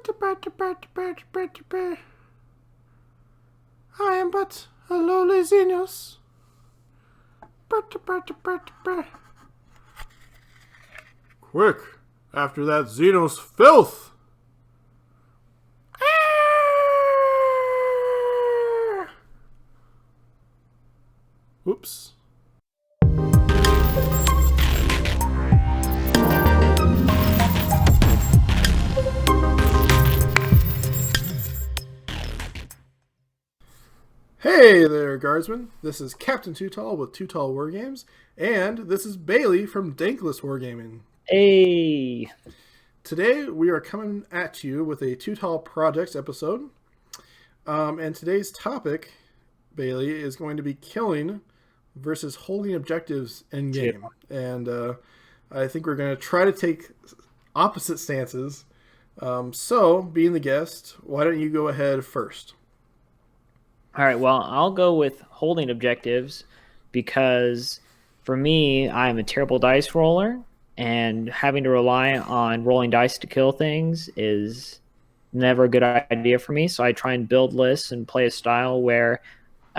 I am but a lowly Xenos. Quick, after that Xenos filth! Whoops. Hey there, Guardsmen. This is Captain Too Tall with Too Tall Wargames, and this is Bailey from Dankless Wargaming. Hey! Today we are coming at you with a Too Tall Projects episode, and today's topic, Bailey, is going to be killing versus holding objectives in game. Yeah. And I think we're going to try to take opposite stances. So, being the guest, why don't you go ahead first? All right, well, I'll go with holding objectives because for me, I'm a terrible dice roller, and having to rely on rolling dice to kill things is never a good idea for me. So I try and build lists and play a style where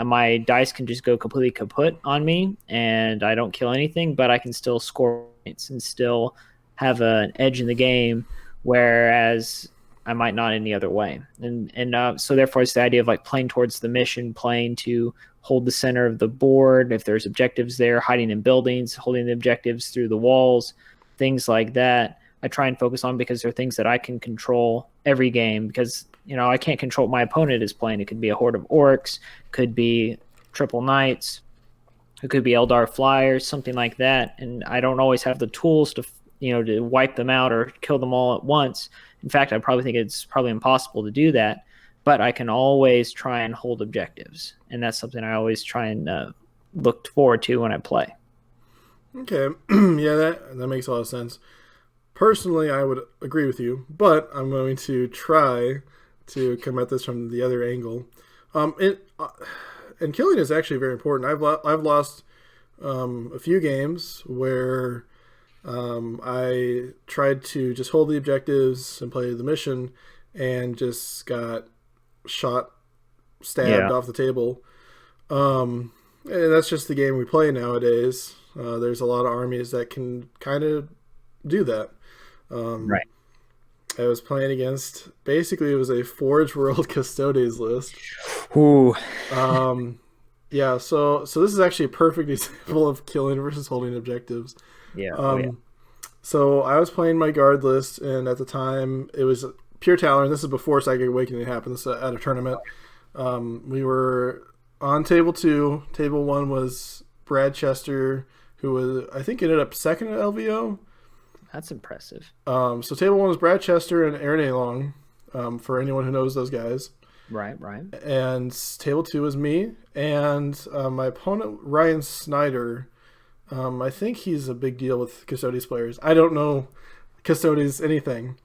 my dice can just go completely kaput on me, and I don't kill anything, but I can still score points and still have an edge in the game, whereas I might not any other way. And so therefore it's the idea of like playing towards the mission, playing to hold the center of the board. If there's objectives there, hiding in buildings, holding the objectives through the walls, things like that. I try and focus on because they're things that I can control every game because, you know, I can't control what my opponent is playing. It could be a horde of orcs, could be triple knights, it could be Eldar flyers, something like that. And I don't always have the tools to, to wipe them out or kill them all at once. In fact, I probably think it's probably impossible to do that, but I can always try and hold objectives. And that's something I always try and look forward to when I play. Okay. Yeah, that makes a lot of sense. Personally, I would agree with you, but I'm going to try to come at this from the other angle. And killing is actually very important. I've lost a few games where I tried to just hold the objectives and play the mission and just got stabbed off the table. And that's just the game we play nowadays. There's a lot of armies that can kind of do that. Right. I was playing against, basically it was a Forge World Custodes list. Ooh. Yeah, so this is actually a perfect example of killing versus holding objectives. Yeah. So I was playing my guard list, and at the time it was pure Talon. This is before Psychic Awakening happened. This at a tournament. We were on table 2. Table 1 was Brad Chester, who was, I think, ended up second at LVO. That's impressive. So table 1 was Brad Chester and Aaron Along, for anyone who knows those guys. Right. And table 2 was me, and my opponent, Ryan Snyder. I think he's a big deal with Custodes players. I don't know Custodes anything,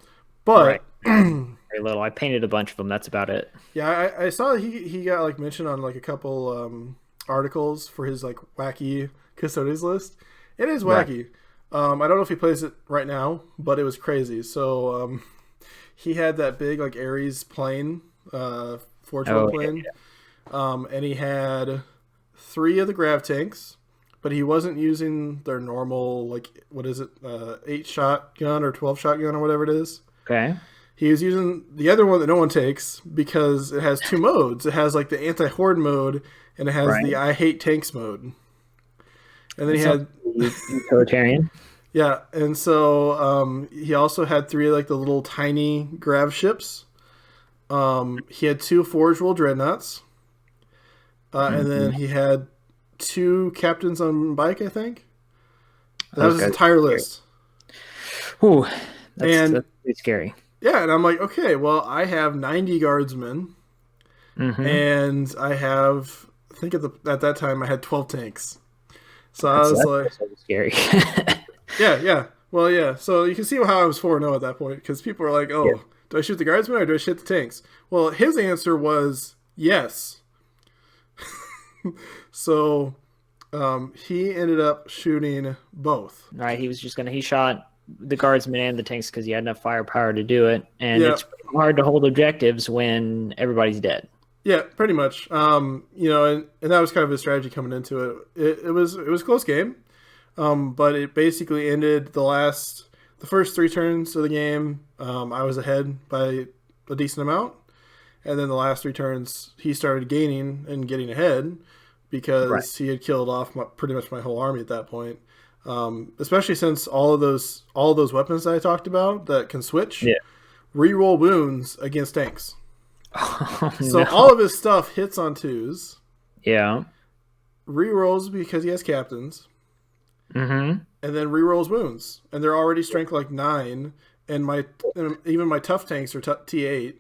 but right. Very little. I painted a bunch of them. That's about it. Yeah, I saw he got like mentioned on like a couple articles for his like wacky Custodes list. It is wacky. Right. I don't know if he plays it right now, but it was crazy. So he had that big like Ares plane, Forge World plane, and he had 3 of the grav tanks. But he wasn't using their normal, like, 8-shot gun or 12-shot gun or whatever it is. Okay. He was using the other one that no one takes because it has 2 modes. It has, like, the anti-horde mode, and it has the I hate tanks mode. And then he had... Utilitarian. Yeah, and so he also had 3, like, the little tiny grav ships. He had 2 Forge World Dreadnoughts. And then he had 2 captains on bike, I think. That was his entire list. Ooh, that's pretty scary. Yeah, and I'm like, okay, well, I have 90 guardsmen, and I have, I think at that time, I had 12 tanks. So I was like... So scary. Yeah. Well, yeah. So you can see how I was 4-0 at that point, because people were like, oh, do I shoot the guardsmen or do I shoot the tanks? Well, his answer was yes. So he ended up shooting both. Right, he shot the guardsmen and the tanks because he had enough firepower to do it, and it's hard to hold objectives when everybody's dead. Yeah, pretty much. And that was kind of his strategy coming into it. It was a close game, but it basically ended the first three turns of the game. I was ahead by a decent amount, and then the last three turns he started gaining and getting ahead Right. because he had killed off pretty much my whole army at that point. Especially since all of those weapons that I talked about that can switch Yeah. reroll wounds against tanks. Oh, So no. all of his stuff hits on twos, Yeah. rerolls because he has captains, Mm-hmm. and then rerolls wounds. And they're already strength like 9, and even my tough tanks are T8.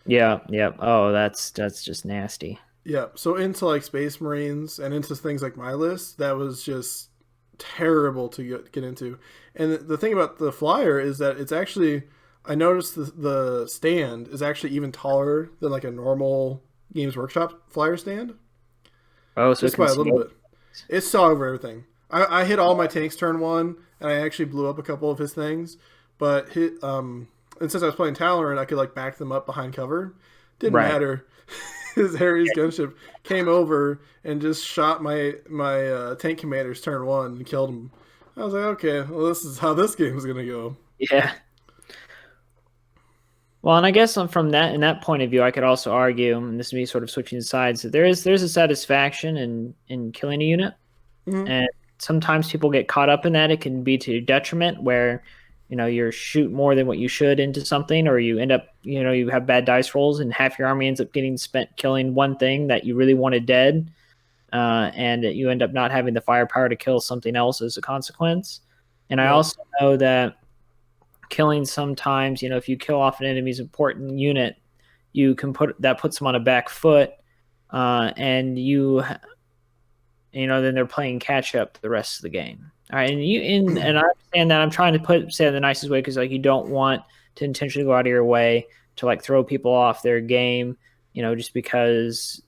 Yeah. Yeah. Oh, that's just nasty. Yeah, so into like Space Marines and into things like my list, that was just terrible to get into. And the thing about the flyer is that it's actually, I noticed the stand is actually even taller than like a normal Games Workshop flyer stand, Oh, so it just can by a little see. bit. It saw over everything. I hit all my tanks turn one, and I actually blew up a couple of his things. But and since I was playing Talon, I could like back them up behind cover. Didn't Right. matter. His Harry's gunship came over and just shot my tank commander's turn one and killed him. I was like, okay, well, this is how this game is gonna go. Yeah. Well, and I guess from that in that point of view, I could also argue, and this is me sort of switching sides, that there's a satisfaction in killing a unit, Hmm. and sometimes people get caught up in that. It can be to your detriment, where you shoot more than what you should into something, or you end up you have bad dice rolls, and half your army ends up getting spent killing one thing that you really wanted dead, and you end up not having the firepower to kill something else as a consequence. And I Right. also know that killing sometimes, if you kill off an enemy's important unit, you can puts them on a back foot, and then they're playing catch up the rest of the game. All right, and I understand that. I'm trying to say it the nicest way because like you don't want to intentionally go out of your way to like throw people off their game, just because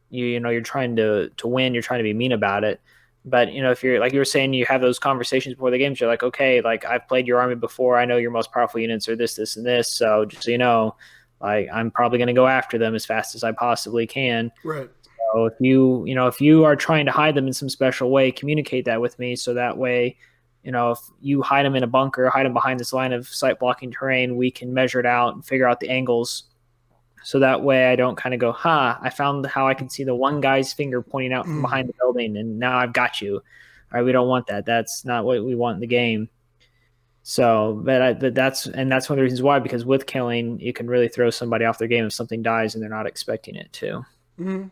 you're trying to win, you're trying to be mean about it. But if you're like you were saying, you have those conversations before the games. You're like, okay, like I've played your army before. I know your most powerful units are this, this, and this. So just so you know, like I'm probably going to go after them as fast as I possibly can. Right. So if you are trying to hide them in some special way, communicate that with me. So that way, if you hide them in a bunker, hide them behind this line of sight blocking terrain, we can measure it out and figure out the angles so that way I don't kind of go, I found how I can see the one guy's finger pointing out from behind the building and now I've got you. All right, we don't want that. That's not what we want in the game. So, but that's one of the reasons why, because with killing, you can really throw somebody off their game if something dies and they're not expecting it to.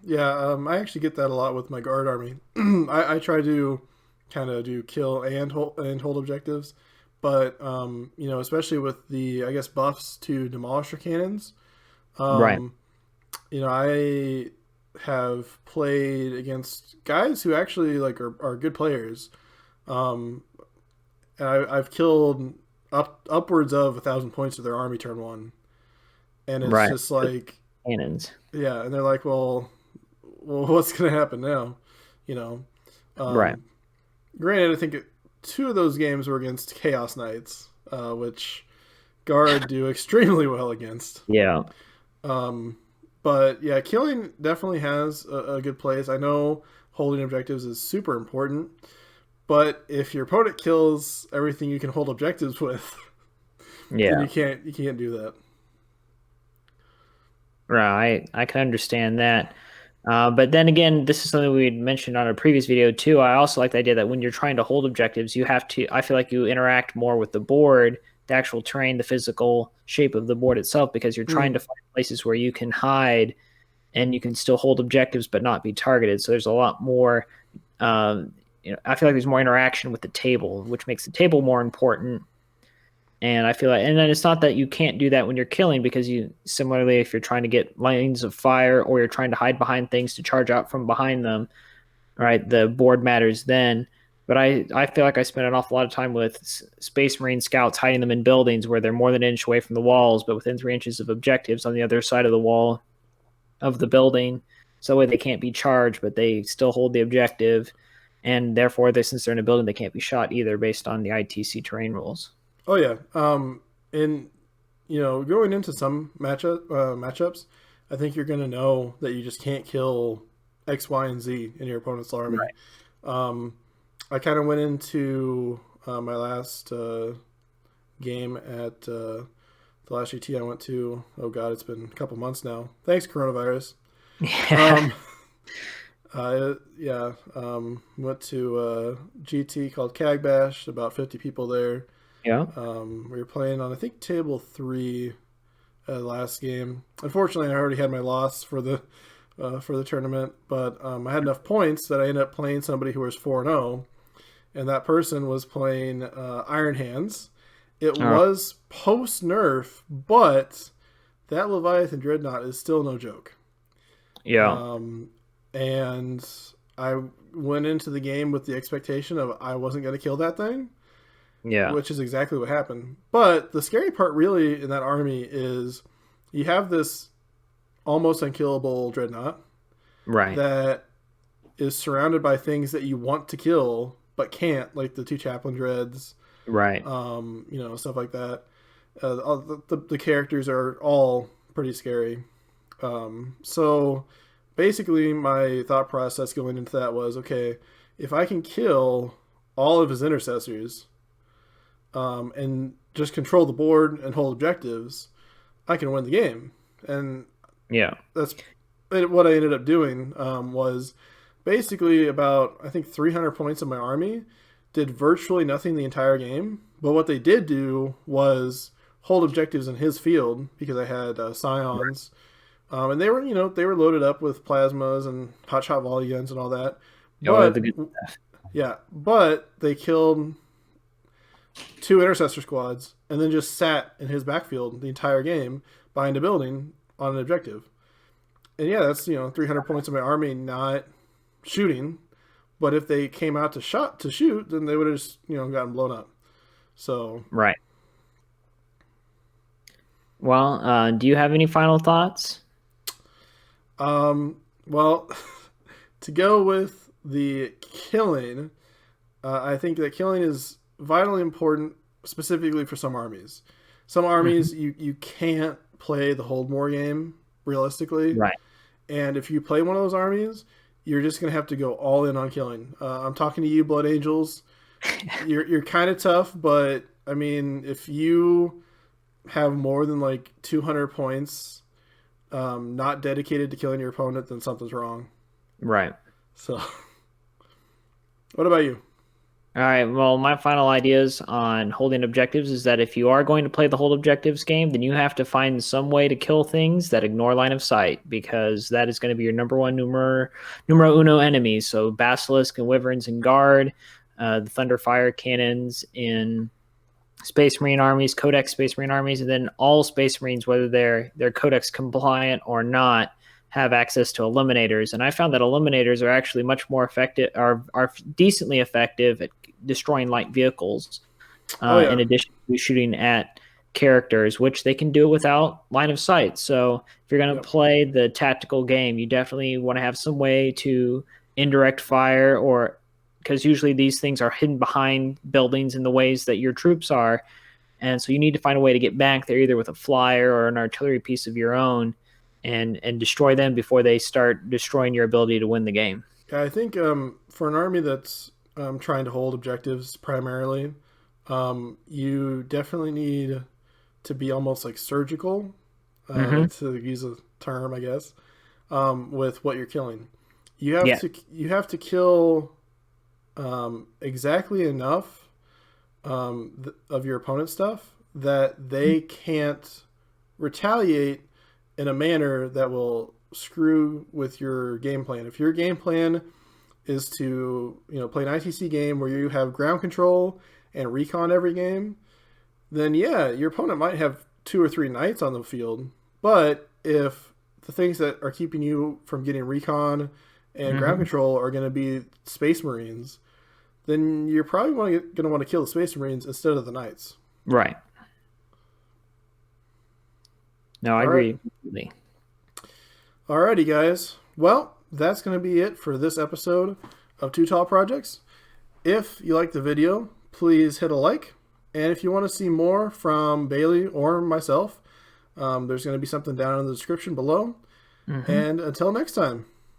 Yeah, I actually get that a lot with my guard army. I try to kind of do kill and hold objectives, but especially with the I guess buffs to demolisher cannons. Right. Um, I have played against guys who actually like are good players, um, and I've killed upwards of 1,000 points of their army turn one, and it's Right. just like, Cannons. yeah, and they're like, well, what's gonna happen now? You know, Right. um, granted, I think two of those games were against Chaos Knights, which guard do extremely well against. Yeah. Um, but yeah, killing definitely has a good place. I know holding objectives is super important, but if your opponent kills everything you can hold objectives with, then Yeah. you can't do that. Right. I can understand that. But then again, this is something we had mentioned on a previous video too. I also like the idea that when you're trying to hold objectives, I feel like you interact more with the board, the actual terrain, the physical shape of the board itself, because you're trying Mm, to find places where you can hide and you can still hold objectives but not be targeted. So there's a lot more, I feel like there's more interaction with the table, which makes the table more important. And I feel like, and then it's not that you can't do that when you're killing, because similarly, if you're trying to get lines of fire or you're trying to hide behind things to charge out from behind them, right, the board matters then. But I feel like I spend an awful lot of time with Space Marine scouts hiding them in buildings where they're more than an inch away from the walls, but within 3 inches of objectives on the other side of the wall of the building. So that way they can't be charged, but they still hold the objective. And therefore, since they're in a building, they can't be shot either based on the ITC terrain rules. oh yeah. And going into some matchups, I think you're going to know that you just can't kill X, Y, and Z in your opponent's army. Right. I kind of went into my last game at the last GT I went to. Oh God, it's been a couple months now. Thanks, coronavirus. Yeah. Went to a GT called Cag Bash, about 50 people there. Yeah. We were playing on, I think, table 3 last game. Unfortunately, I already had my loss for the tournament, but I had enough points that I ended up playing somebody who was 4-0, and that person was playing Iron Hands. It was post-nerf, but that Leviathan Dreadnought is still no joke. Yeah. And I went into the game with the expectation of I wasn't going to kill that thing. Yeah. Which is exactly what happened. But the scary part really in that army is you have this almost unkillable Dreadnought. Right. That is surrounded by things that you want to kill but can't, like the 2 Chaplain Dreads. Right. Stuff like that. The characters are all pretty scary. So basically my thought process going into that was, okay, if I can kill all of his intercessors and just control the board and hold objectives, I can win the game. And yeah, that's what I ended up doing. Was basically about, I think, 300 points of my army did virtually nothing the entire game. But what they did do was hold objectives in his field because I had Scions. And they were loaded up with plasmas and hotshot volley guns and all that. But, but they killed 2 intercessor squads and then just sat in his backfield the entire game behind a building on an objective. And yeah, that's 300 points of my army not shooting. But if they came out to shoot, then they would have just gotten blown up. So right. Well, do you have any final thoughts? Well, to go with the killing, I think that killing is vitally important, specifically for some armies. Some armies, you can't play the hold more game realistically. Right. And if you play one of those armies, you're just going to have to go all in on killing. I'm talking to you, Blood Angels. You're kind of tough, but I mean, if you have more than like 200 points not dedicated to killing your opponent, then something's wrong. Right. So, what about you? All right. Well, my final ideas on holding objectives is that if you are going to play the hold objectives game, then you have to find some way to kill things that ignore line of sight, because that is going to be your number one numero uno enemy. So Basilisk and Wyverns in guard, the Thunderfire cannons in Space Marine armies, Codex Space Marine armies, and then all Space Marines, whether they're Codex compliant or not, have access to eliminators. And I found that eliminators are actually much more effective, are decently effective at destroying light vehicles, in addition to shooting at characters, which they can do without line of sight. So if you're going to play the tactical game, you definitely want to have some way to indirect fire, or because usually these things are hidden behind buildings in the ways that your troops are. And so you need to find a way to get back there either with a flyer or an artillery piece of your own and destroy them before they start destroying your ability to win the game. Yeah, I think for an army that's trying to hold objectives primarily, you definitely need to be almost like surgical, to use a term, I guess, with what you're killing. You have to kill exactly enough of your opponent's stuff that they can't retaliate in a manner that will screw with your game plan. If your game plan is to play an ITC game where you have ground control and recon every game, then yeah, your opponent might have 2 or 3 knights on the field. But if the things that are keeping you from getting recon and ground control are going to be Space Marines, then you're probably going to want to kill the Space Marines instead of the knights. Right. No, I agree completely. Alrighty, guys. Well, that's going to be it for this episode of Too Tall Projects. If you like the video, please hit a like. And if you want to see more from Bailey or myself, there's going to be something down in the description below. And until next time.